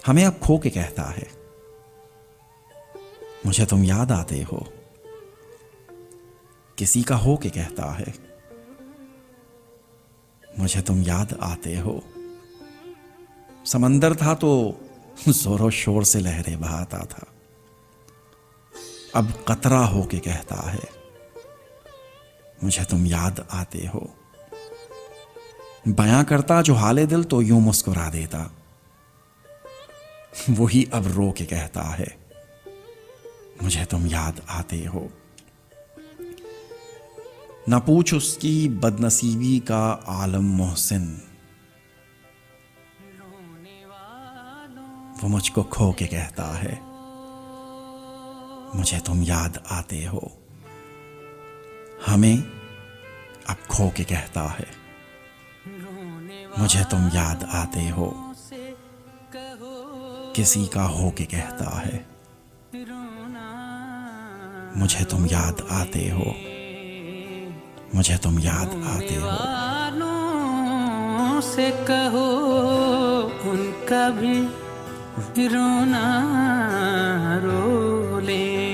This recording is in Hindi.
हमें अब खो के कहता है, मुझे तुम याद आते हो। किसी का हो के कहता है, मुझे तुम याद आते हो। समंदर था तो जोरों शोर से लहरें बहाता था, अब कतरा हो के कहता है, मुझे तुम याद आते हो। बयां करता जो हाले दिल तो यूं मुस्कुरा देता, वही अब रो के कहता है, मुझे तुम याद आते हो। न पूछ उसकी बदनसीबी का आलम मोहसिन, वो मुझको खो के कहता है, मुझे तुम याद आते हो। हमें अब खो के कहता है, मुझे तुम याद आते हो। किसी का हो के कहता है, मुझे तुम याद आते हो। मुझे तुम याद आते हो। से कहो उनका भी रोना रो ले।